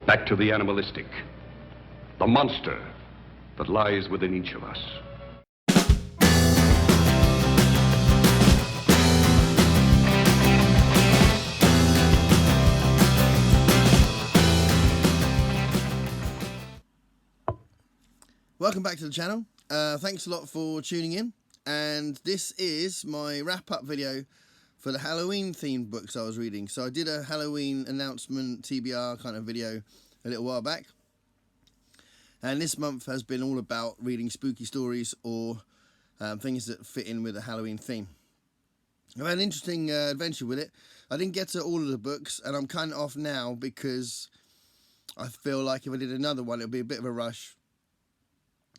Back to the animalistic. The monster that lies within each of us. Welcome back to the channel. Thanks a lot for tuning in, and this is my wrap-up video for the Halloween themed books I was reading. So I did a Halloween announcement TBR kind of video a little while back, and this month has been all about reading spooky stories or things that fit in with the Halloween theme. I've had an interesting adventure with it. I didn't get to all of the books, and I'm kind of off now because I feel like if I did another one it would be a bit of a rush.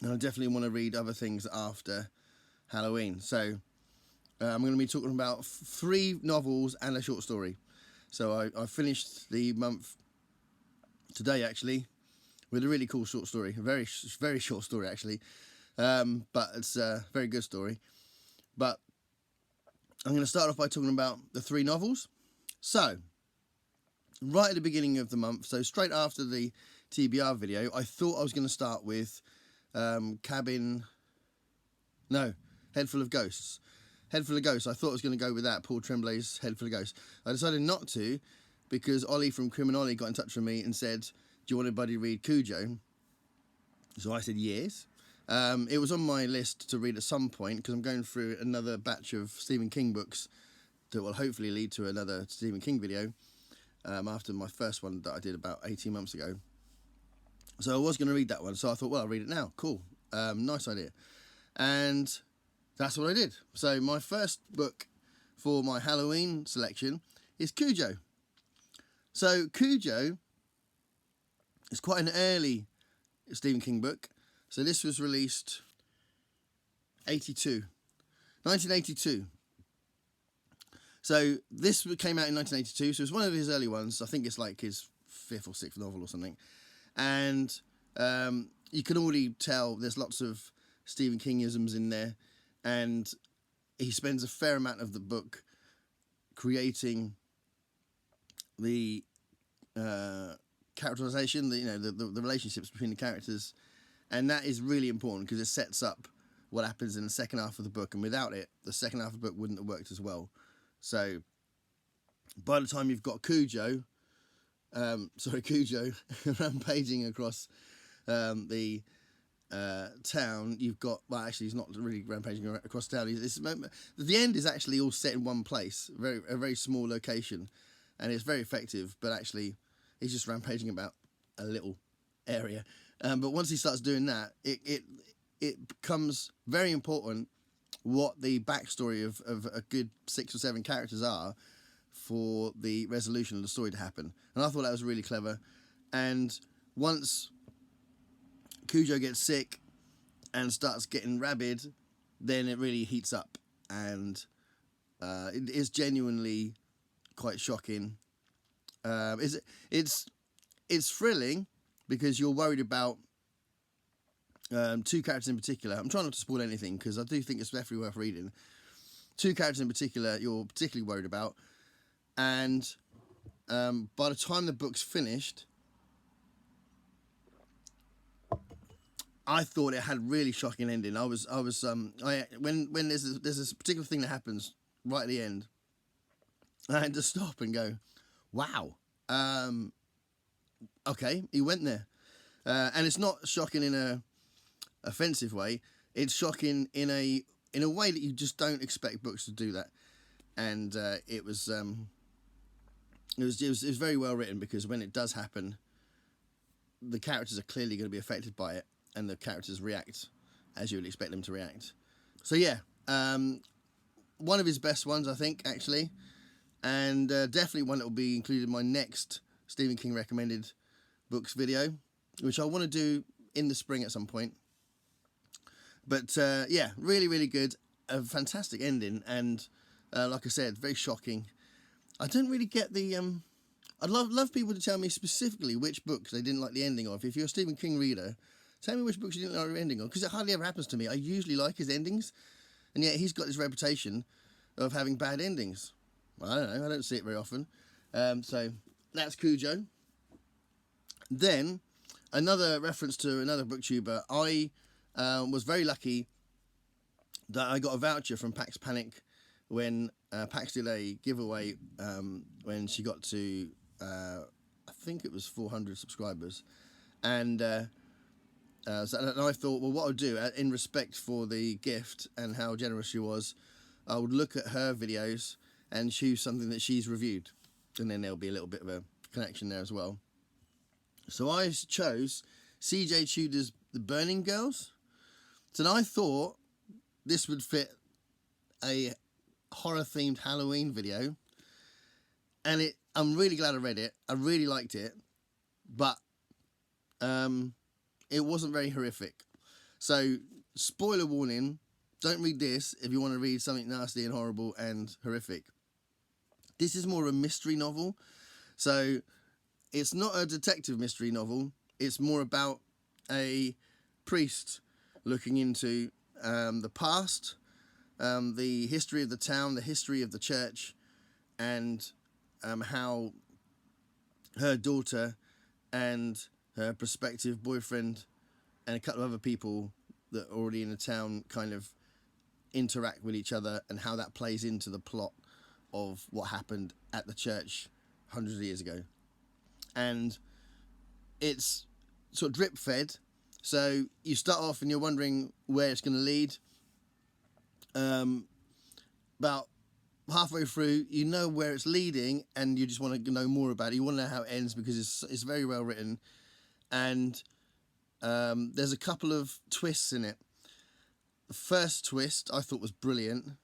And I definitely want to read other things after Halloween. So I'm going to be talking about 3 novels and a short story. So I finished the month today, actually, with a really cool short story. A very short story, actually. But it's a very good story. But I'm going to start off by talking about the 3 novels. So, right at the beginning of the month, so straight after the TBR video, I thought I was going to start with Head Full of Ghosts. Head Full of Ghosts. I thought I was going to go with that, Paul Tremblay's Head Full of Ghosts. I decided not to because Ollie from Criminoli got in touch with me and said, do you want anybody to read Cujo? So I said yes. It was on my list to read at some point because I'm going through another batch of Stephen King books that will hopefully lead to another Stephen King video after my first one that I did about 18 months ago. So I was going to read that one, so I thought, well, I'll read it now. Cool. Nice idea. And that's what I did. So my first book for my Halloween selection is Cujo. So Cujo is quite an early Stephen King book. So this was released 1982. So this came out in 1982, so it's one of his early ones. I think it's like his 5th or 6th novel or something. And you can already tell there's lots of Stephen Kingisms in there, and he spends a fair amount of the book creating the characterization, the relationships between the characters, and that is really important because it sets up what happens in the second half of the book, and without it, the second half of the book wouldn't have worked as well. So by the time you've got Cujo rampaging across the town, you've got, well, actually he's not really rampaging across town. The end is actually all set in one place, a very small location, and it's very effective, but actually he's just rampaging about a little area. But once he starts doing that, it becomes very important what the backstory of a good 6 or 7 characters are for the resolution of the story to happen. And I thought that was really clever. And once Cujo gets sick and starts getting rabid, then it really heats up, and it is genuinely quite shocking. It's thrilling because you're worried about 2 characters in particular. I'm trying not to spoil anything because I do think it's definitely worth reading. 2 characters in particular you're particularly worried about, and by the time the book's finished, I thought it had a really shocking ending. When there's this particular thing that happens right at the end, I had to stop and go, wow, okay, he went there. And it's not shocking in a offensive way. It's shocking in a way that you just don't expect books to do that. And it was very well written, because when it does happen, the characters are clearly going to be affected by it, and the characters react as you would expect them to react. So yeah, one of his best ones, I think, actually, and definitely one that will be included in my next Stephen King recommended books video, which I want to do in the spring at some point. But yeah, really good, a fantastic ending, and like I said, very shocking. I don't really get the I'd love people to tell me specifically which books they didn't like the ending of. If you're a Stephen King reader, tell me which books you didn't like the ending of, because it hardly ever happens to me. I usually like his endings, and yet he's got this reputation of having bad endings. I don't know, I don't see it very often. So that's Cujo. Then, another reference to another booktuber, I was very lucky that I got a voucher from Pax Panic when Pax did a giveaway when she got to, I think it was 400 subscribers. And and I thought, well, what I'd do, in respect for the gift and how generous she was, I would look at her videos and choose something that she's reviewed. And then there'll be a little bit of a connection there as well. So I chose CJ Tudor's The Burning Girls. So I thought this would fit a horror-themed Halloween video. And I'm really glad I read it. I really liked it. But it wasn't very horrific. So, spoiler warning, don't read this if you want to read something nasty and horrible and horrific. This is more of a mystery novel. So, it's not a detective mystery novel. It's more about a priest looking into the past, the history of the town, the history of the church, and how her daughter and her prospective boyfriend and a couple of other people that are already in the town kind of interact with each other, and how that plays into the plot of what happened at the church hundreds of years ago. And it's sort of drip fed, so you start off and you're wondering where it's going to lead. About halfway through, you know where it's leading, and you just want to know more about it. You want to know how it ends, because it's very well written. And there's a couple of twists in it. The first twist I thought was brilliant,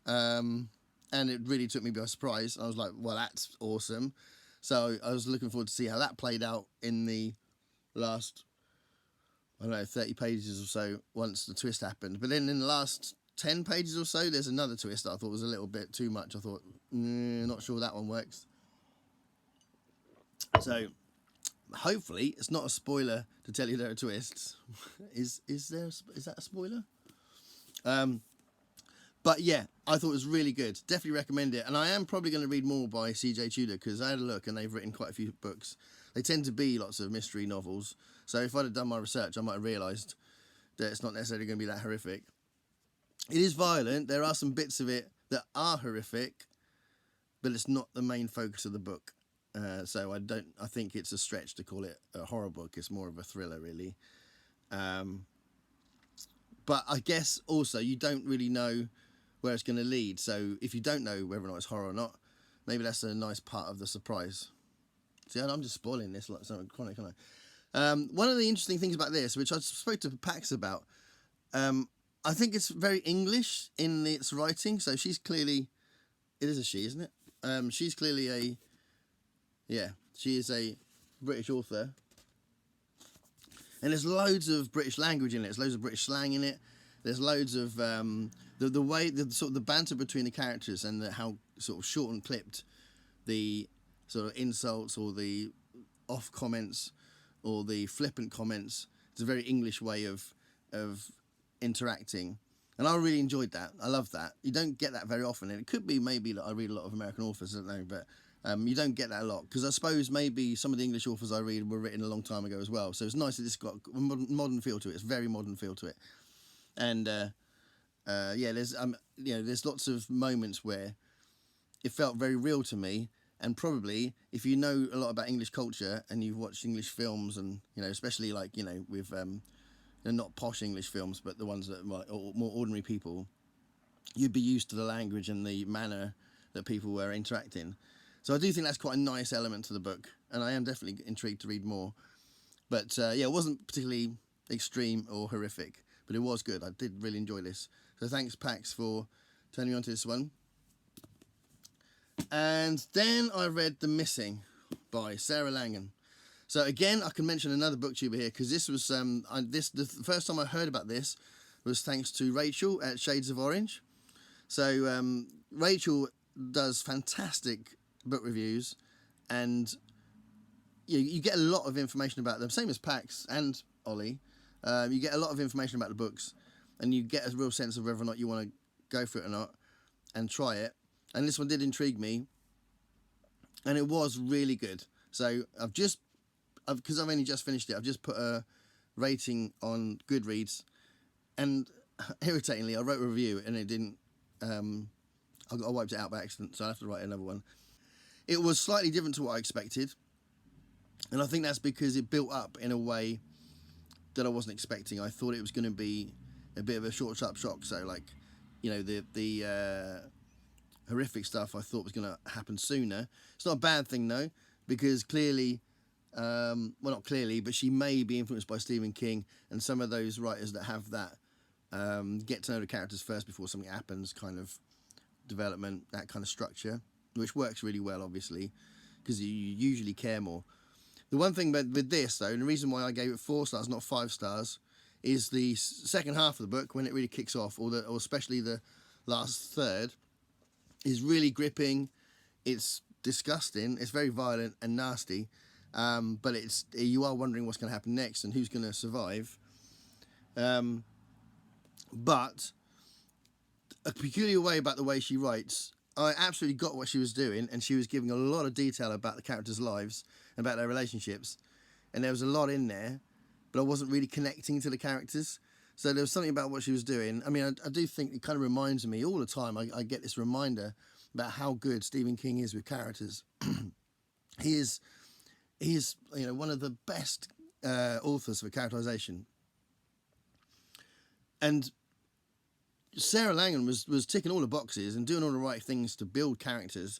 and it really took me by surprise. I was like, well, that's awesome. So I was looking forward to see how that played out in the last, I don't know, 30 pages or so once the twist happened. But then in the last 10 pages or so, there's another twist that I thought was a little bit too much. I thought, not sure that one works. So hopefully it's not a spoiler to tell you there are twists. Is that a spoiler? But yeah, I thought it was really good. Definitely recommend it. And I am probably going to read more by CJ Tudor, because I had a look and they've written quite a few books. They tend to be lots of mystery novels. So if I'd have done my research, I might have realised that it's not necessarily going to be that horrific. It is violent. There are some bits of it that are horrific, but it's not the main focus of the book. So I think it's a stretch to call it a horror book. It's more of a thriller, really. But I guess also you don't really know where it's going to lead. So if you don't know whether or not it's horror or not, maybe that's a nice part of the surprise. See, I'm just spoiling this like something chronic, aren't I? One of the interesting things about this, which I spoke to Pax about, I think it's very English in its writing. So she's clearly, it is a she, isn't it? She's clearly she is a British author. And there's loads of British language in it. There's loads of British slang in it. There's loads of the way the sort of the banter between the characters, and how sort of short and clipped the sort of insults or the off comments or the flippant comments. It's a very English way of interacting, and I really enjoyed that. I love that. You don't get that very often, and it could be maybe that I read a lot of American authors, I don't know, but you don't get that a lot, because I suppose maybe some of the English authors I read were written a long time ago as well. So it's nice that it's got a modern feel to it. It's a very modern feel to it, and there's lots of moments where it felt very real to me. And probably if you know a lot about English culture and you've watched English films, and especially like with not posh English films, but the ones that are more ordinary people, you'd be used to the language and the manner that people were interacting. So I do think that's quite a nice element to the book, and I am definitely intrigued to read more. But it wasn't particularly extreme or horrific, but it was good. I did really enjoy this. So thanks, Pax, for turning me on to this one. And then I read The Missing by Sarah Langan. So again, I can mention another booktuber here, because this was the first time I heard about this was thanks to Rachel at Shades of Orange. So Rachel does fantastic book reviews, and you get a lot of information about them, same as Pax and Ollie. You get a lot of information about the books, and you get a real sense of whether or not you want to go for it or not and try it. And this one did intrigue me, and it was really good. So I've just because I've only just finished it, I've just put a rating on Goodreads, and irritatingly, I wrote a review and it didn't. I wiped it out by accident, so I have to write another one. It was slightly different to what I expected, and I think that's because it built up in a way that I wasn't expecting. I thought it was going to be a bit of a short, sharp shock. So, like, you know, the horrific stuff I thought was going to happen sooner. It's not a bad thing, though, because clearly, well, not clearly, but she may be influenced by Stephen King and some of those writers that have that get to know the characters first before something happens kind of development, that kind of structure, which works really well, obviously, because you usually care more. The one thing with this, though, and the reason why I gave it 4 stars, not 5 stars, is the second half of the book, when it really kicks off, or especially the last third, is really gripping. It's disgusting. It's very violent and nasty, but you are wondering what's going to happen next and who's going to survive. But a peculiar way about the way she writes, I absolutely got what she was doing, and she was giving a lot of detail about the characters' lives, about their relationships, and there was a lot in there, but I wasn't really connecting to the characters. So there was something about what she was doing. I mean, I do think it kind of reminds me all the time. I get this reminder about how good Stephen King is with characters. He is, you know, one of the best authors for characterization. And Sarah Langan was ticking all the boxes and doing all the right things to build characters,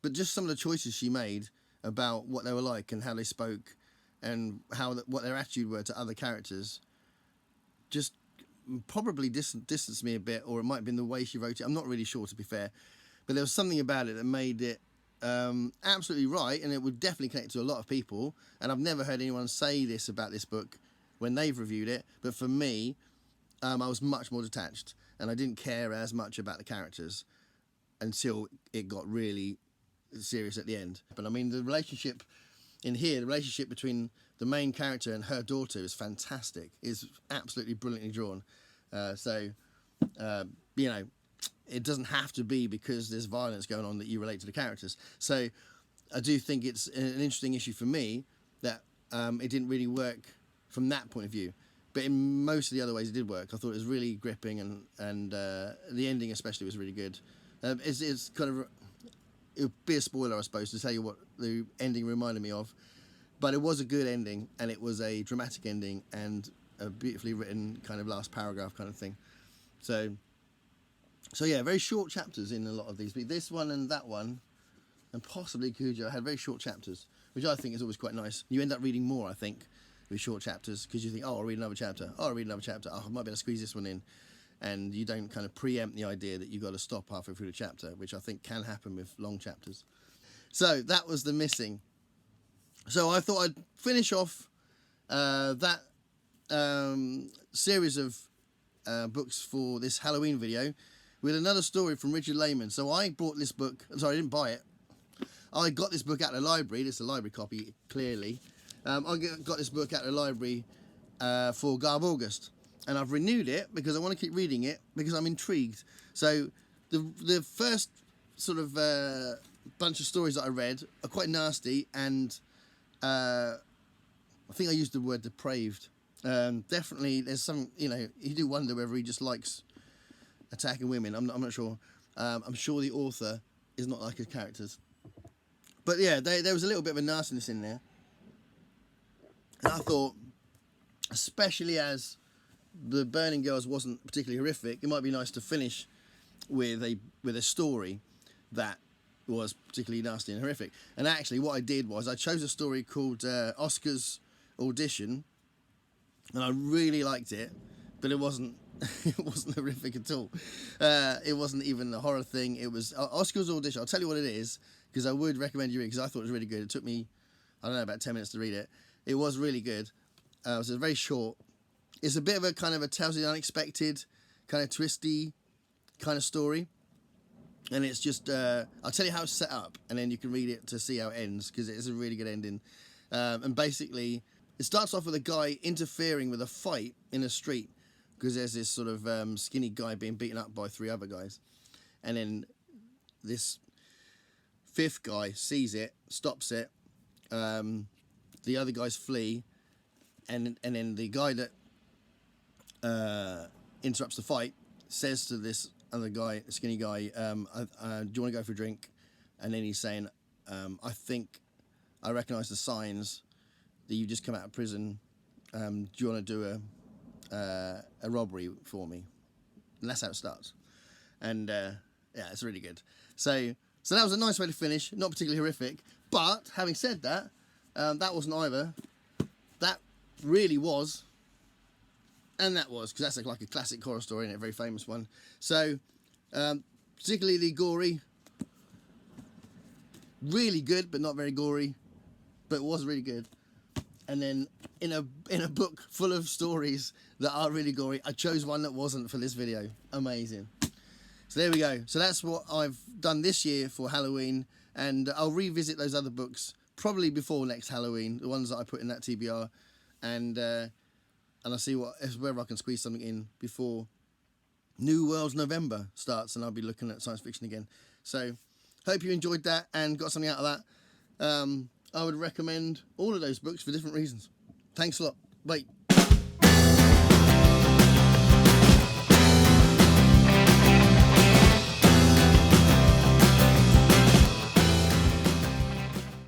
but just some of the choices she made about what they were like and how they spoke and what their attitude were to other characters just probably distanced me a bit, or it might have been the way she wrote it. I'm not really sure, to be fair, but there was something about it that made it absolutely right, and it would definitely connect to a lot of people. And I've never heard anyone say this about this book when they've reviewed it, but for me, I was much more detached, and I didn't care as much about the characters until it got really serious at the end. But I mean, the relationship in here, the relationship between the main character and her daughter is fantastic. It's absolutely brilliantly drawn. You know, it doesn't have to be because there's violence going on that you relate to the characters. So I do think it's an interesting issue for me that it didn't really work from that point of view. But in most of the other ways, it did work. I thought it was really gripping, and the ending especially was really good. It's kind of, it would be a spoiler, I suppose, to tell you what the ending reminded me of. But it was a good ending, and it was a dramatic ending, and a beautifully written kind of last paragraph kind of thing. So yeah, very short chapters in a lot of these. But this one and that one, and possibly Cujo, had very short chapters, which I think is always quite nice. You end up reading more, I think, with short chapters, because you think, oh, I'll read another chapter. Oh, I'll read another chapter. Oh, I might be able to squeeze this one in. And you don't kind of preempt the idea that you've got to stop halfway through the chapter, which I think can happen with long chapters. So that was The Missing. So I thought I'd finish off that series of books for this Halloween video with another story from Richard Lehman. So I bought this book. Sorry, I didn't buy it. I got this book out of the library. This is a library copy, clearly. I got this book out of the library for Garb August, and I've renewed it because I want to keep reading it because I'm intrigued. So the first sort of bunch of stories that I read are quite nasty, and I think I used the word depraved. Definitely, there's some, you know, you do wonder whether he just likes attacking women. I'm not sure. I'm sure the author is not like his characters. But yeah, there was a little bit of a nastiness in there. And I thought, especially as The Burning Girls wasn't particularly horrific, it might be nice to finish with a story that was particularly nasty and horrific. And actually what I did was I chose a story called Oscar's Audition, and I really liked it, but it wasn't it wasn't horrific at all. It wasn't even a horror thing. It was Oscar's Audition. I'll tell you what it is, because I would recommend you read it, because I thought it was really good. It took me, I don't know, about 10 minutes to read it. It was really good. So it's very short. It's a bit of a kind of a Tales of the Unexpected, kind of twisty kind of story. And it's just, I'll tell you how it's set up, and then you can read it to see how it ends, because it is a really good ending. And basically, it starts off with a guy interfering with a fight in a street, because there's this sort of skinny guy being beaten up by 3 other guys. And then this 5th guy sees it, stops it, the other guys flee, and then the guy that interrupts the fight says to this other guy, skinny guy, do you want to go for a drink? And then he's saying, I think I recognise the signs that you just come out of prison. Do you want to do a robbery for me? And that's how it starts. And yeah, it's really good. So that was a nice way to finish. Not particularly horrific, but having said that, that wasn't either. That really was, and that was, because that's like a classic horror story and a very famous one. So particularly gory, really good, but not very gory, but it was really good. And then in a book full of stories that are really gory, I chose one that wasn't for this video. Amazing. So there we go. So that's what I've done this year for Halloween, and I'll revisit those other books probably before next Halloween, the ones that I put in that TBR, and I'll see whether I can squeeze something in before New Worlds November starts, and I'll be looking at science fiction again. So hope you enjoyed that and got something out of that. I would recommend all of those books for different reasons. Thanks a lot. Bye.